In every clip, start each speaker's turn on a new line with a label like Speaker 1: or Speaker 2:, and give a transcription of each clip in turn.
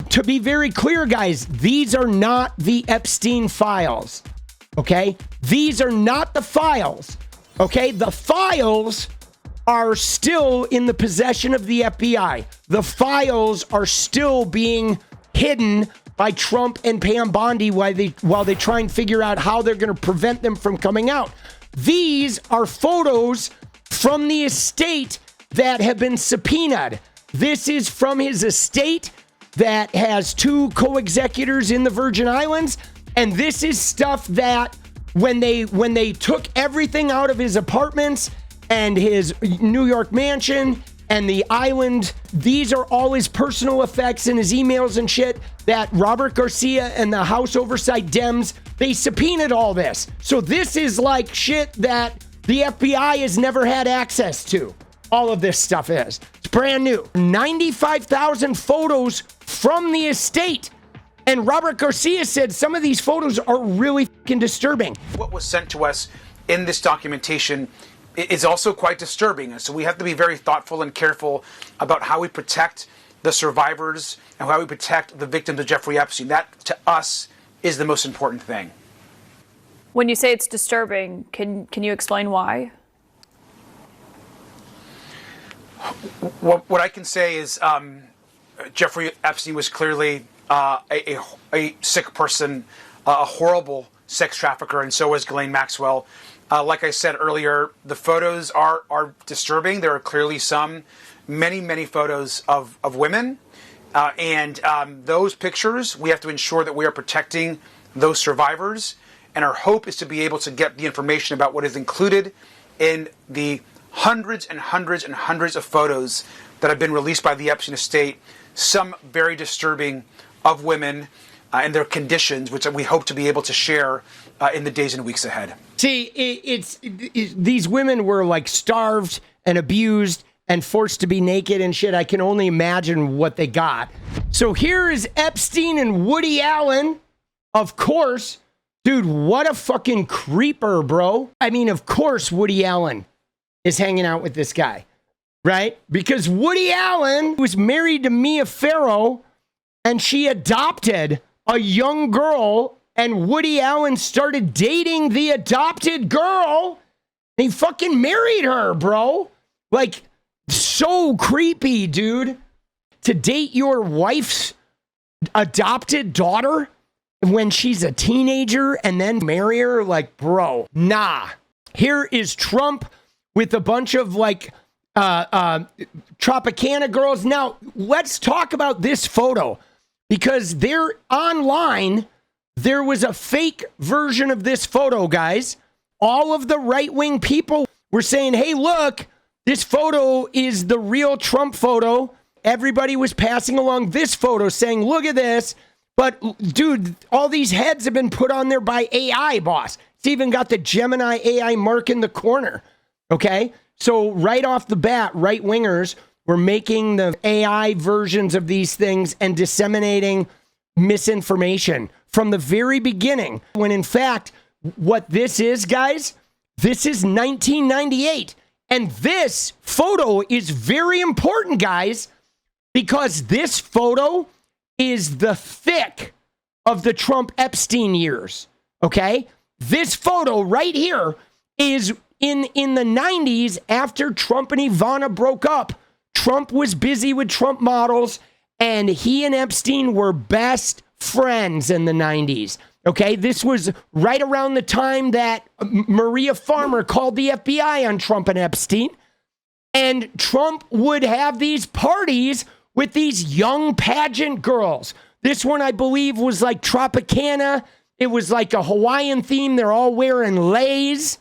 Speaker 1: to be very clear, guys, these are not the Epstein files, okay? These are not the files, okay? The files are still in the possession of the FBI. The files are still being hidden by Trump and Pam Bondi while they try and figure out how they're going to prevent them from coming out. These are photos from the estate that have been subpoenaed. This is from his estate that has 2 co-executors in the Virgin Islands, and this is stuff that when they took everything out of his apartments and his New York mansion and the island, these are all his personal effects and his emails and shit that Robert Garcia and the House Oversight Dems, they subpoenaed all this. So this is like shit that the FBI has never had access to. All of this stuff is. It's brand new. 95,000 photos from the estate. And Robert Garcia said some of these photos are really fucking disturbing.
Speaker 2: What was sent to us in this documentation is also quite disturbing. And so we have to be very thoughtful and careful about how we protect the survivors and how we protect the victims of Jeffrey Epstein. That, to us, is the most important thing.
Speaker 3: When you say it's disturbing, can you explain why?
Speaker 2: What I can say is Jeffrey Epstein was clearly a sick person, a horrible sex trafficker, and so was Ghislaine Maxwell. Like I said earlier, the photos are disturbing. There are clearly many photos of women. And those pictures, we have to ensure that we are protecting those survivors. And our hope is to be able to get the information about what is included in the hundreds and hundreds and hundreds of photos that have been released by the Epstein estate, some very disturbing, of women and their conditions, which we hope to be able to share in the days and weeks ahead.
Speaker 1: See, these women were like starved and abused and forced to be naked and shit. I can only imagine what they got. So here is Epstein and Woody Allen. Of course, dude, what a fucking creeper, bro. I mean, of course, Woody Allen is hanging out with this guy, right? Because Woody Allen was married to Mia Farrow and she adopted a young girl, and Woody Allen started dating the adopted girl. He fucking married her, bro. Like, so creepy, dude. To date your wife's adopted daughter when she's a teenager and then marry her, like, bro, nah. Here is Trump with a bunch of like Tropicana girls. Now, let's talk about this photo because they're online. There was a fake version of this photo, guys. All of the right-wing people were saying, hey, look, this photo is the real Trump photo. Everybody was passing along this photo saying, look at this. But, dude, all these heads have been put on there by AI, boss. It's even got the Gemini AI mark in the corner. Okay? So right off the bat, right-wingers were making the AI versions of these things and disseminating misinformation from the very beginning. When, in fact, what this is, guys, this is 1998. And this photo is very important, guys, because this photo is the thick of the Trump Epstein years, okay? This photo right here is in the 90s after Trump and Ivana broke up. Trump was busy with Trump models, and he and Epstein were best friends in the 90s, okay? This was right around the time that Maria Farmer called the FBI on Trump and Epstein, and Trump would have these parties with these young pageant girls. This one, I believe, was like Tropicana. It was like a Hawaiian theme. They're all wearing leis.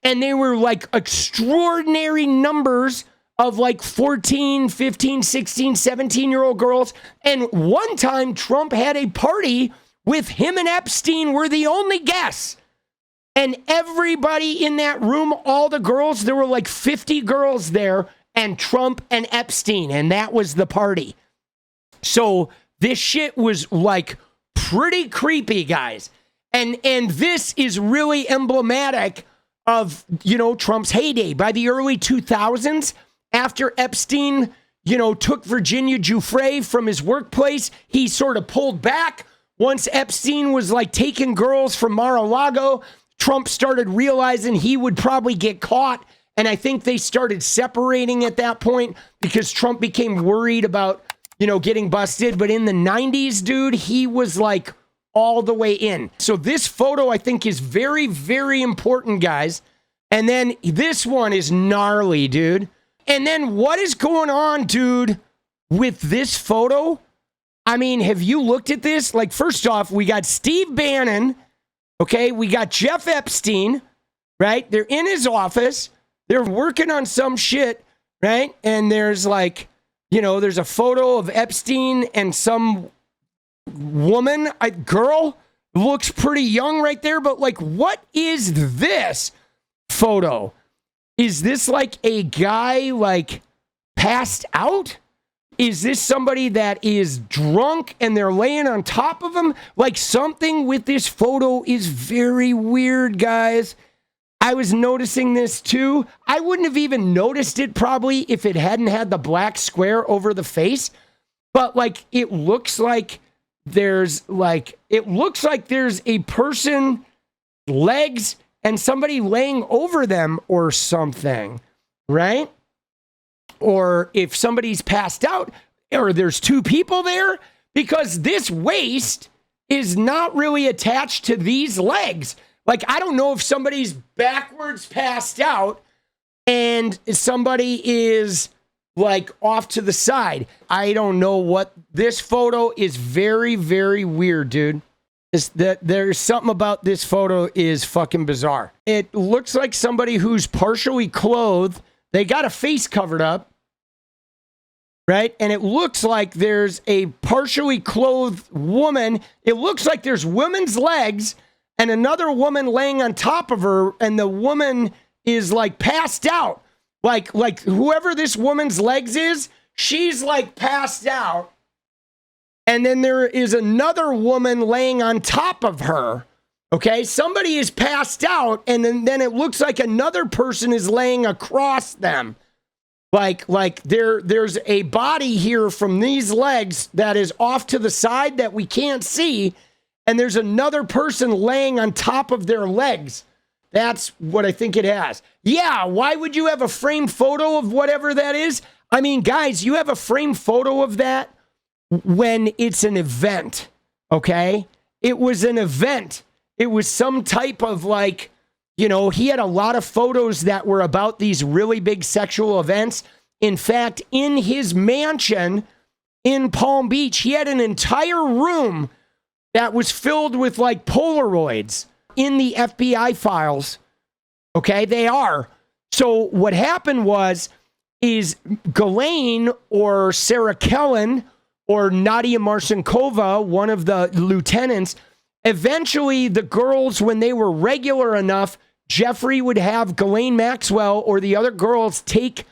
Speaker 1: And they were like extraordinary numbers of like 14, 15, 16, 17-year-old girls. And one time, Trump had a party with him and Epstein were the only guests. And everybody in that room, all the girls, there were like 50 girls there, and Trump and Epstein, and that was the party. So this shit was like pretty creepy, guys. And this is really emblematic of, you know, Trump's heyday. By the early 2000s, after Epstein, took Virginia Giuffre from his workplace. He sort of pulled back once Epstein was like taking girls from Mar-a-Lago. Trump started realizing he would probably get caught. And I think they started separating at that point because Trump became worried about, getting busted. But in the 90s, dude, he was like all the way in. So this photo, I think, is very, very important, guys. And then this one is gnarly, dude. And then what is going on, dude, with this photo? I mean, have you looked at this? Like, first off, we got Steve Bannon. Okay, we got Jeff Epstein, right? They're in his office. They're working on some shit, right? And there's like, there's a photo of Epstein and some woman, a girl, looks pretty young right there. But like, what is this photo? Is this like a guy like passed out? Is this somebody that is drunk and they're laying on top of him? Like, something with this photo is very weird, guys. I was noticing this too. I wouldn't have even noticed it probably if it hadn't had the black square over the face. But like, it looks like there's a person, legs, and somebody laying over them or something, right? Or if somebody's passed out, or there's two people there, because this waist is not really attached to these legs. Like, I don't know if somebody's backwards passed out and somebody is like off to the side. I don't know what this photo is. Very, very weird, dude. There's something about this photo is fucking bizarre. It looks like somebody who's partially clothed. They got a face covered up, right? And it looks like there's a partially clothed woman. It looks like there's women's legs and another woman laying on top of her, and the woman is like passed out. Like whoever this woman's legs is, she's like passed out. And then there is another woman laying on top of her. Okay, somebody is passed out, and then it looks like another person is laying across them. Like there's a body here from these legs that is off to the side that we can't see, and there's another person laying on top of their legs. That's what I think it has. Yeah, why would you have a framed photo of whatever that is? I mean, guys, you have a framed photo of that when it's an event, okay? It was an event. It was some type of like, he had a lot of photos that were about these really big sexual events. In fact, in his mansion in Palm Beach, he had an entire room that was filled with like Polaroids in the FBI files. Okay, they are. So what happened is Ghislaine or Sarah Kellen or Nadia Marcinkova, one of the lieutenants, eventually the girls, when they were regular enough, Jeffrey would have Ghislaine Maxwell or the other girls take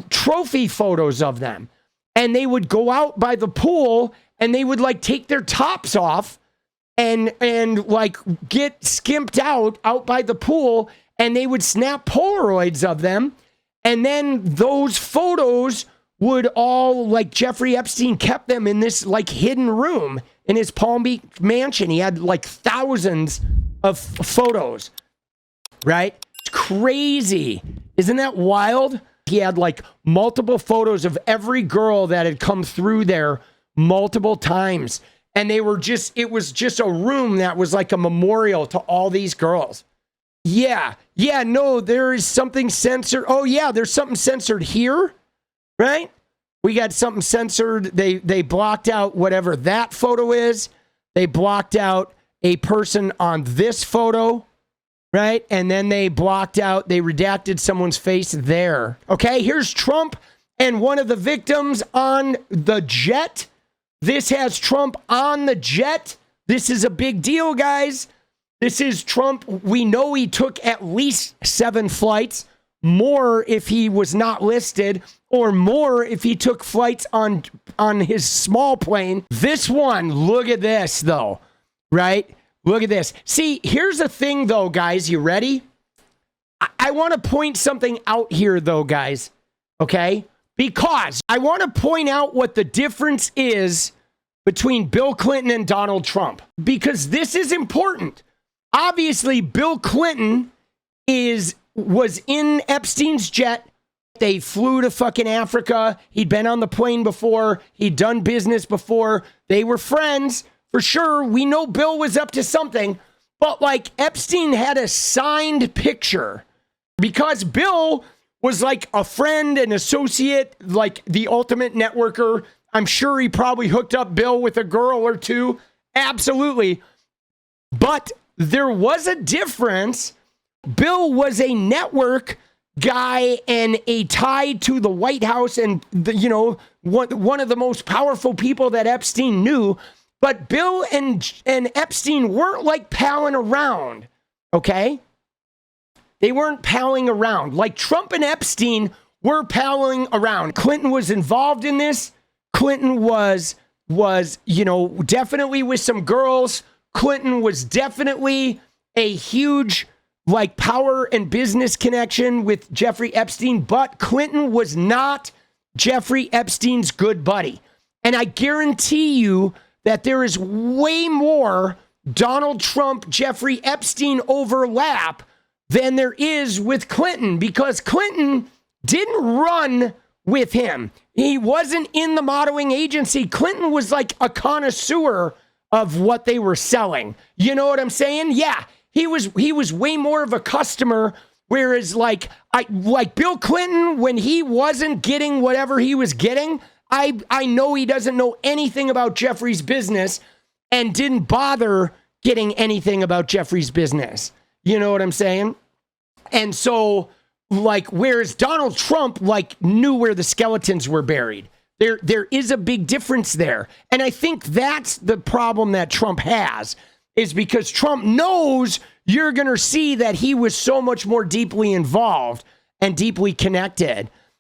Speaker 1: trophy photos of them. And they would go out by the pool and they would like take their tops off and like get skimped out by the pool, and they would snap Polaroids of them. And then those photos would all, like, Jeffrey Epstein kept them in this like hidden room in his Palm Beach mansion. He had like thousands of photos, right? It's crazy. Isn't that wild? He had like multiple photos of every girl that had come through there multiple times. And it was just a room that was like a memorial to all these girls. Yeah, no, there is something censored. Oh yeah, there's something censored here, right? We got something censored. They blocked out whatever that photo is. They blocked out a person on this photo, right? And then they redacted someone's face there. Okay, here's Trump and one of the victims on the jet. This has Trump on the jet. This is a big deal, guys. This is Trump. We know he took at least 7 flights, more if he was not listed, or more if he took flights on his small plane. This one, look at this, though, right? Look at this. See, here's the thing, though, guys. You ready? I want to point something out here, though, guys, okay? because I want to point out what the difference is between Bill Clinton and Donald Trump, because this is important. Obviously, Bill Clinton was in Epstein's jet. They flew to fucking Africa. He'd been on the plane before. He'd done business before. They were friends. For sure, we know Bill was up to something. But like Epstein had a signed picture because Bill was like a friend, an associate, like the ultimate networker. I'm sure he probably hooked up Bill with a girl or two. Absolutely. But there was a difference. Bill was a network guy and a tie to the White House and one of the most powerful people that Epstein knew. But Bill and Epstein weren't like palling around, okay? They weren't palling around. Like Trump and Epstein were palling around. Clinton was involved in this. Clinton was definitely with some girls. Clinton was definitely a huge like power and business connection with Jeffrey Epstein, but Clinton was not Jeffrey Epstein's good buddy. And I guarantee you that there is way more Donald Trump, Jeffrey Epstein overlap than there is with Clinton, because Clinton didn't run with him. He wasn't in the modeling agency. Clinton was like a connoisseur of what they were selling. You know what I'm saying? Yeah, he was way more of a customer. Whereas like Bill Clinton, when he wasn't getting whatever he was getting, I know he doesn't know anything about Jeffrey's business and didn't bother getting anything about Jeffrey's business. You know what I'm saying? And so, like, whereas Donald Trump, like, knew where the skeletons were buried. There is a big difference there. And I think that's the problem that Trump has, is because Trump knows you're going to see that he was so much more deeply involved and deeply connected